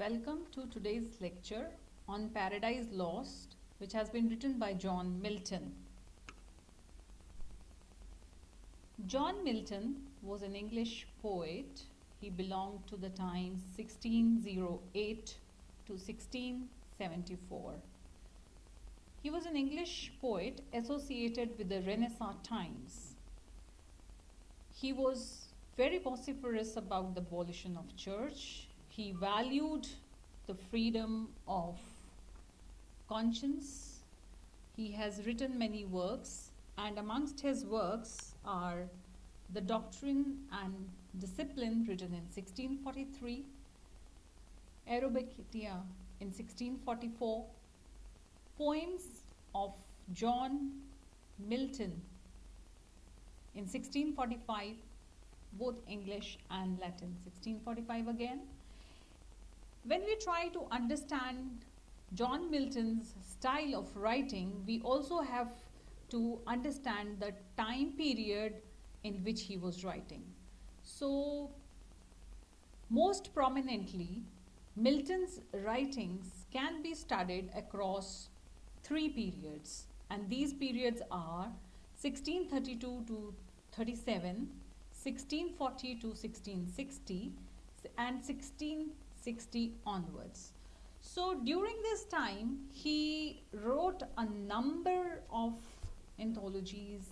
Welcome to today's lecture on Paradise Lost, which has been written by John Milton. John Milton was an English poet. He belonged to the times 1608 to 1674. He was an English poet associated with the Renaissance times. He was very vociferous about the abolition of church. He valued the freedom of conscience. He has written many works, and amongst his works are The Doctrine and Discipline, written in 1643, Aerobatia in 1644, Poems of John Milton in 1645, both English and Latin, 1645 again. When we try to understand John Milton's style of writing, we also have to understand the time period in which he was writing. So, most prominently, Milton's writings can be studied across three periods, and these periods are 1632 to 37, 1640 to 1660, and 1660 onwards. So during this time, he wrote a number of anthologies.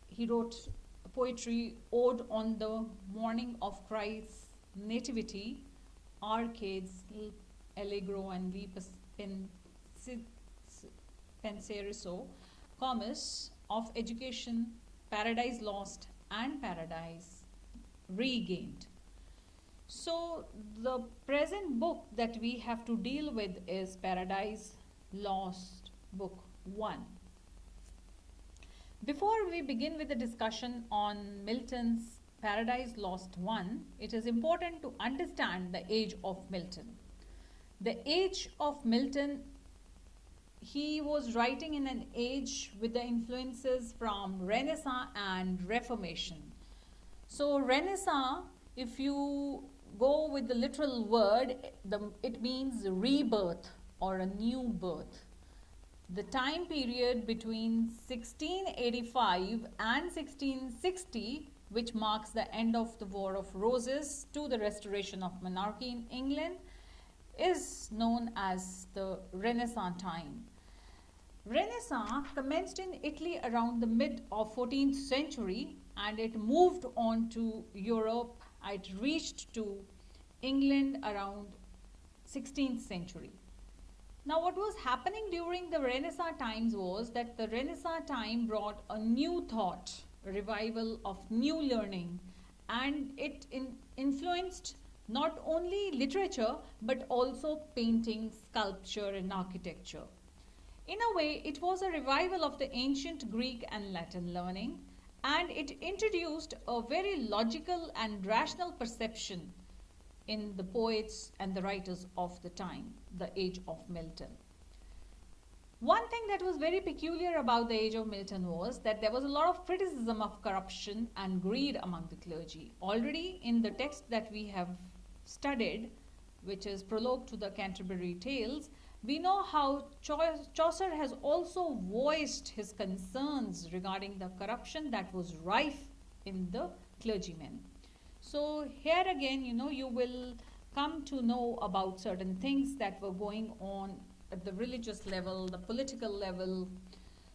He wrote poetry, Ode on the Morning of Christ's Nativity, Arcades, Allegro and Li Penseroso, Comus, Of Education, Paradise Lost and Paradise Regained. So the present book that we have to deal with is Paradise Lost, Book 1. Before we begin with the discussion on Milton's Paradise Lost 1, it is important to understand the age of Milton. The age of Milton, he was writing in an age with the influences from Renaissance and Reformation. So Renaissance, if you go with the literal word, it means rebirth or a new birth. The time period between 1685 and 1660, which marks the end of the War of Roses to the restoration of monarchy in England, is known as the Renaissance time. Renaissance commenced in Italy around the mid of 14th century, and it moved on to Europe. It reached to England around 16th century. Now what was happening during the Renaissance times was that the Renaissance time brought a new thought, a revival of new learning, and it influenced not only literature but also painting, sculpture and architecture. In a way, it was a revival of the ancient Greek and Latin learning, and it introduced a very logical and rational perception in the poets and the writers of the time, the age of Milton. One thing that was very peculiar about the age of Milton was that there was a lot of criticism of corruption and greed among the clergy. Already in the text that we have studied, which is Prologue to the Canterbury Tales, we know how Chaucer has also voiced his concerns regarding the corruption that was rife in the clergymen. So here again, you will come to know about certain things that were going on at the religious level, the political level.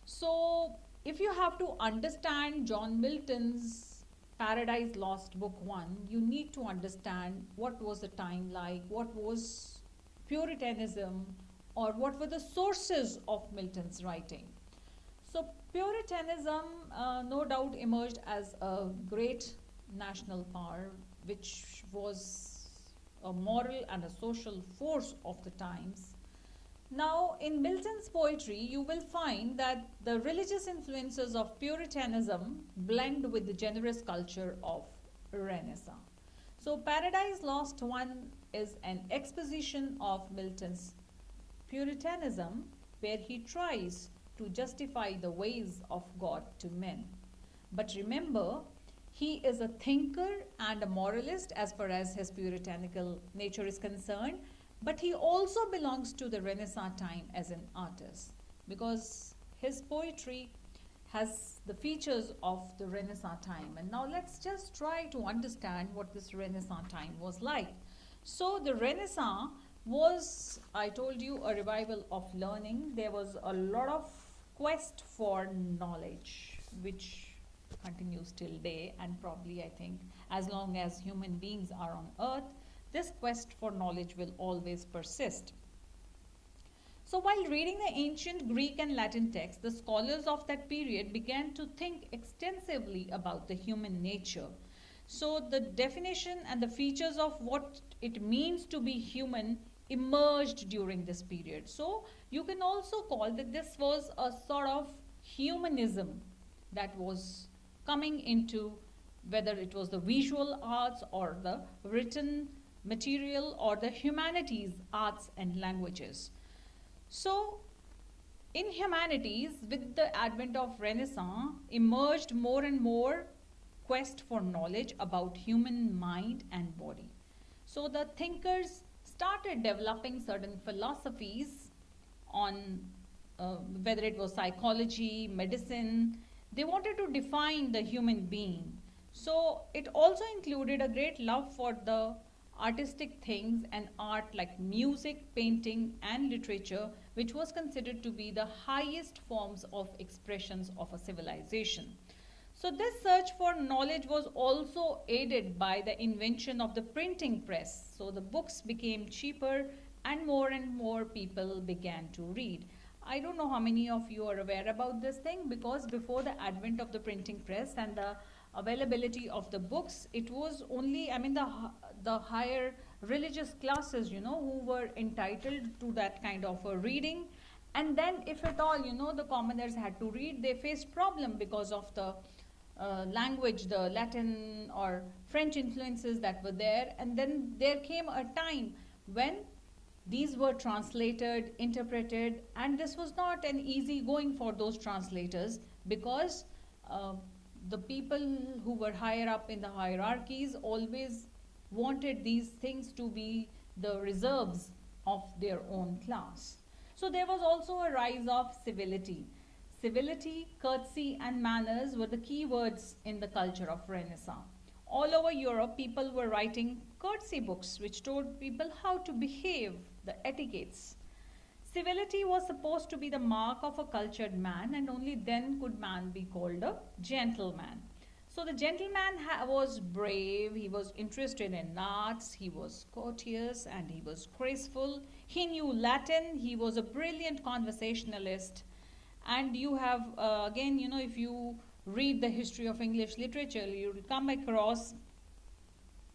So if you have to understand John Milton's Paradise Lost, Book 1, you need to understand what was the time like, what was Puritanism, or what were the sources of Milton's writing. So Puritanism no doubt emerged as a great national power, which was a moral and a social force of the times. Now in Milton's poetry, you will find that the religious influences of Puritanism blend with the generous culture of Renaissance. So Paradise Lost 1 is an exposition of Milton's Puritanism, where he tries to justify the ways of God to men. But remember, he is a thinker and a moralist as far as his puritanical nature is concerned, But he also belongs to the Renaissance time as an artist because his poetry has the features of the Renaissance time. And now let's just try to understand what this Renaissance time was like. So the Renaissance was, I told you, a revival of learning. There was a lot of quest for knowledge, which continues till day, and probably I think as long as human beings are on earth, this quest for knowledge will always persist. So while reading the ancient Greek and Latin texts, the scholars of that period began to think extensively about the human nature. So the definition and the features of what it means to be human emerged during this period. So you can also call that this was a sort of humanism that was coming into, whether it was the visual arts or the written material or the humanities, arts and languages. So in humanities, with the advent of Renaissance, emerged more and more quest for knowledge about human mind and body. So the thinkers started developing certain philosophies on whether it was psychology, medicine. They wanted to define the human being. So it also included a great love for the artistic things and art like music, painting and literature, which was considered to be the highest forms of expressions of a civilization. So this search for knowledge was also aided by the invention of the printing press. So the books became cheaper and more people began to read. I don't know how many of you are aware about this thing, because before the advent of the printing press and the availability of the books, it was only, I mean, the higher religious classes, you know, who were entitled to that kind of a reading. And then if at all, you know, the commoners had to read, they faced problem because of the language, the Latin or French influences that were there. And then there came a time when these were translated, interpreted, and this was not an easy going for those translators, because the people who were higher up in the hierarchies always wanted these things to be the reserves of their own class. So there was also a rise of civility. Civility, courtesy and manners were the key words in the culture of Renaissance. All over Europe, people were writing courtesy books which told people how to behave, the etiquettes. Civility was supposed to be the mark of a cultured man, and only then could man be called a gentleman. So the gentleman was brave, he was interested in arts, he was courteous and he was graceful. He knew Latin, he was a brilliant conversationalist. And you have, again, you know, if you read the history of English literature, you will come across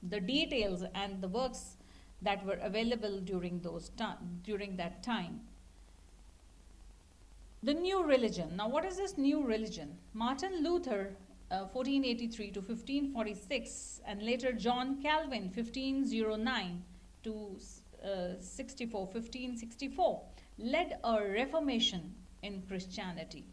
the details and the works that were available during that time. The new religion. Now, what is this new religion? Martin Luther, 1483 to 1546, and later John Calvin, 1509 to 1564, led a reformation in Christianity.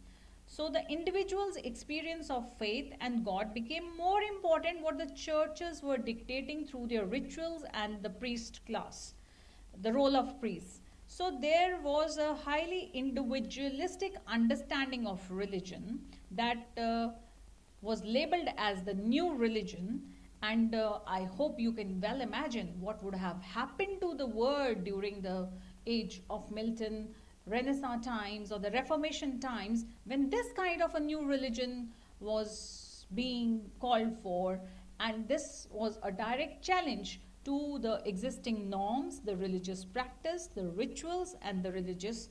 So the individual's experience of faith and God became more important what the churches were dictating through their rituals and the priest class, the role of priests. So there was a highly individualistic understanding of religion that was labeled as the new religion. And I hope you can well imagine what would have happened to the world during the age of Milton, Renaissance times or the Reformation times, when this kind of a new religion was being called for, and this was a direct challenge to the existing norms, the religious practice, the rituals and the religious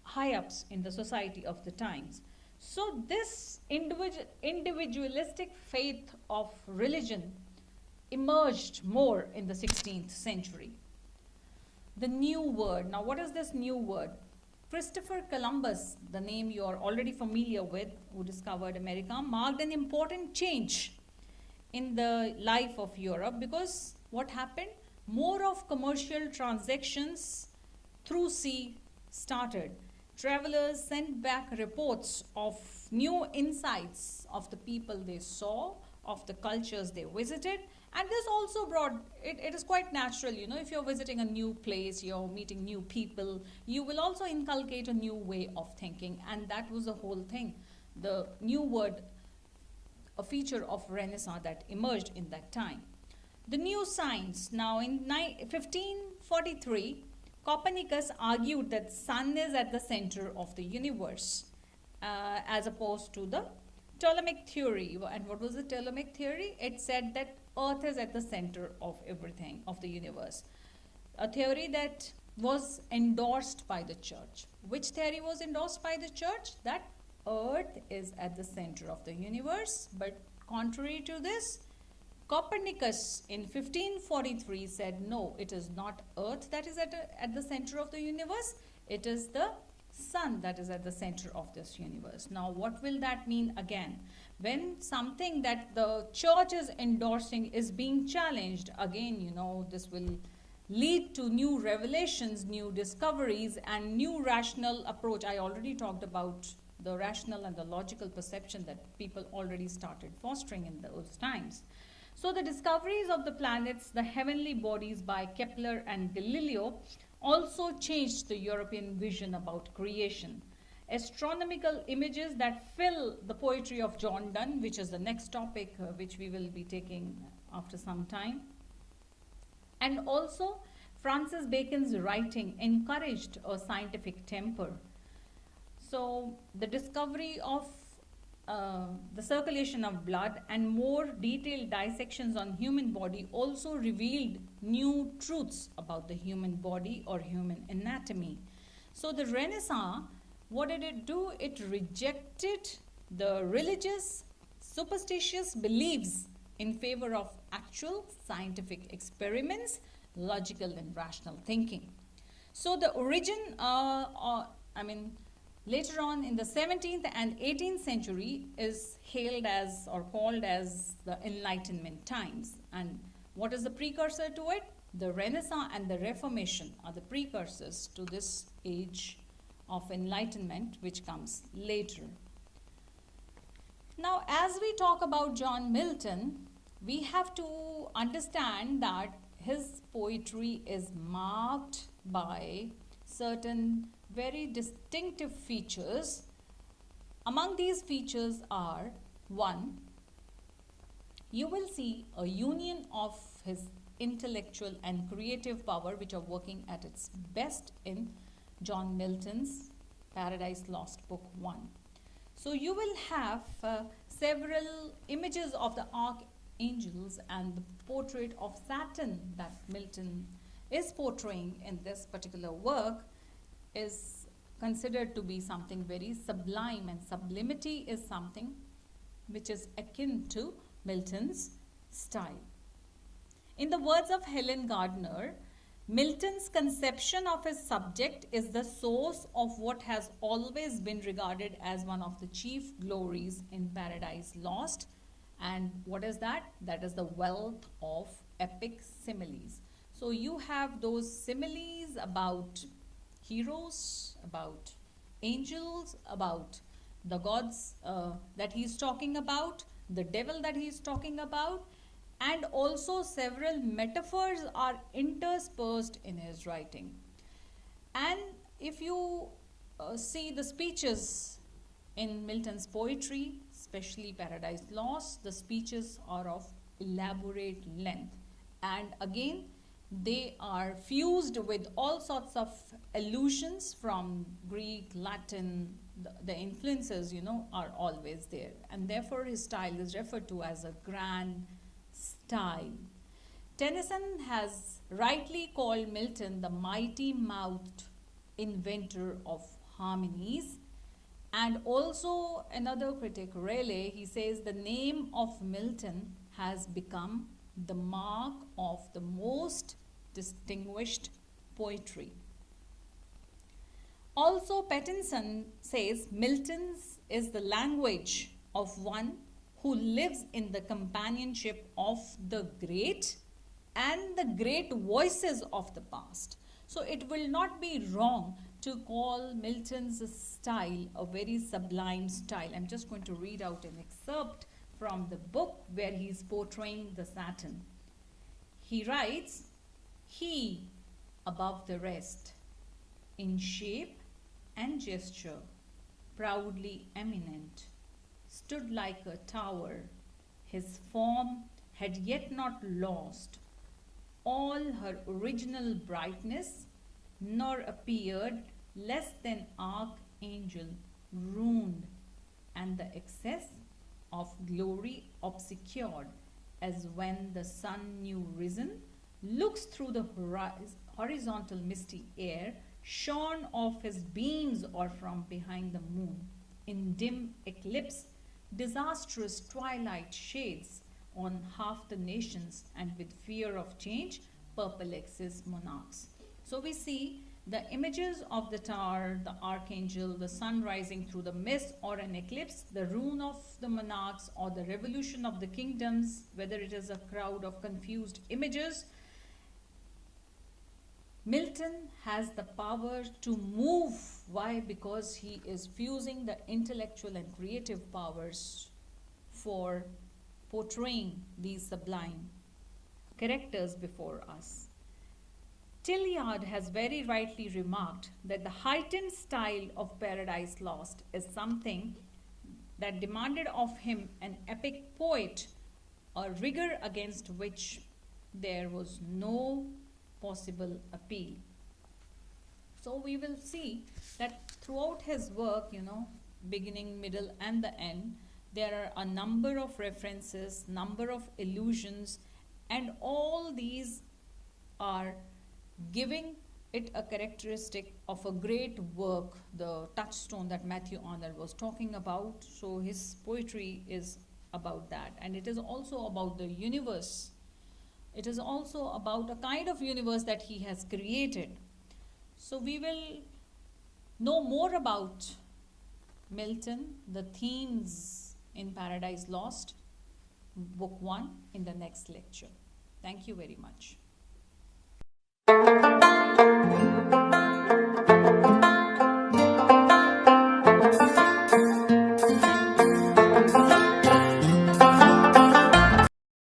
high-ups in the society of the times. So this individualistic faith of religion emerged more in the 16th century. The new word. Now, what is this new word? Christopher Columbus, the name you are already familiar with, who discovered America, marked an important change in the life of Europe, because what happened? More of commercial transactions through sea started. Travelers sent back reports of new insights of the people they saw, of the cultures they visited, And this also brought, it is quite natural, you know, if you're visiting a new place, you're meeting new people, you will also inculcate a new way of thinking. And that was the whole thing. The new word, a feature of Renaissance that emerged in that time. The new science. Now in 1543, Copernicus argued that sun is at the center of the universe, as opposed to the Ptolemaic theory. And what was the Ptolemaic theory? It said that Earth is at the center of everything, of the universe. A theory that was endorsed by the church. Which theory was endorsed by the church? That Earth is at the center of the universe. But contrary to this, Copernicus in 1543 said, no, it is not Earth that is at the center of the universe. It is the sun that is at the center of this universe. Now, what will that mean again? When something that the church is endorsing is being challenged, again, you know, this will lead to new revelations, new discoveries, and new rational approach. I already talked about the rational and the logical perception that people already started fostering in those times. So the discoveries of the planets, the heavenly bodies by Kepler and Galileo also changed the European vision about creation. Astronomical images that fill the poetry of John Donne, which is the next topic which we will be taking after some time. And also Francis Bacon's writing encouraged a scientific temper. So the discovery of the circulation of blood and more detailed dissections on human body also revealed new truths about the human body or human anatomy. So the Renaissance, what did it do? It rejected the religious, superstitious beliefs in favor of actual scientific experiments, logical and rational thinking. So the origin, later on in the 17th and 18th century is hailed as or called as the Enlightenment times. And what is the precursor to it? The Renaissance and the Reformation are the precursors to this age of enlightenment which comes later. Now, as we talk about John Milton, we have to understand that his poetry is marked by certain very distinctive features. Among these features are, one, you will see a union of his intellectual and creative power which are working at its best in John Milton's Paradise Lost Book 1. So you will have several images of the archangels, and the portrait of Saturn that Milton is portraying in this particular work is considered to be something very sublime, and sublimity is something which is akin to Milton's style. In the words of Helen Gardner, Milton's conception of his subject is the source of what has always been regarded as one of the chief glories in Paradise Lost. And what is that? That is the wealth of epic similes. So you have those similes about heroes, about angels, about the gods that he's talking about, the devil that he's talking about, and also several metaphors are interspersed in his writing. And if you see the speeches in Milton's poetry, especially Paradise Lost, the speeches are of elaborate length, and again they are fused with all sorts of allusions from Greek, Latin. The influences, you know, are always there, and therefore his style is referred to as a grand style. Tennyson has rightly called Milton the mighty-mouthed inventor of harmonies, and also another critic, Raleigh, he says the name of Milton has become the mark of the most distinguished poetry. Also, Pattinson says Milton's is the language of one who lives in the companionship of the great and the great voices of the past. So it will not be wrong to call Milton's style a very sublime style. I'm just going to read out an excerpt from the book where he's portraying the Saturn. He writes, he above the rest, in shape and gesture, proudly eminent, stood like a tower. His form had yet not lost all her original brightness, nor appeared less than archangel ruined, and the excess of glory obscured, as when the sun new risen looks through the horizontal misty air, shorn of his beams, or from behind the moon in dim eclipse, disastrous twilight shades on half the nations, and with fear of change perplexes monarchs. So we see the images of the tower, the archangel, the sun rising through the mist or an eclipse, the ruin of the monarchs or the revolution of the kingdoms, whether it is a crowd of confused images. Milton has the power to move. Why? Because he is fusing the intellectual and creative powers for portraying these sublime characters before us. Tilliard has very rightly remarked that the heightened style of Paradise Lost is something that demanded of him an epic poet, a rigor against which there was no possible appeal. So we will see that throughout his work, beginning, middle and the end, there are a number of references, number of allusions, and all these are giving it a characteristic of a great work, the touchstone that Matthew Arnold was talking about. So his poetry is about that, and it is also about the universe. It is also about a kind of universe that he has created. So we will know more about Milton, the themes in Paradise Lost, Book 1, in the next lecture. Thank you very much.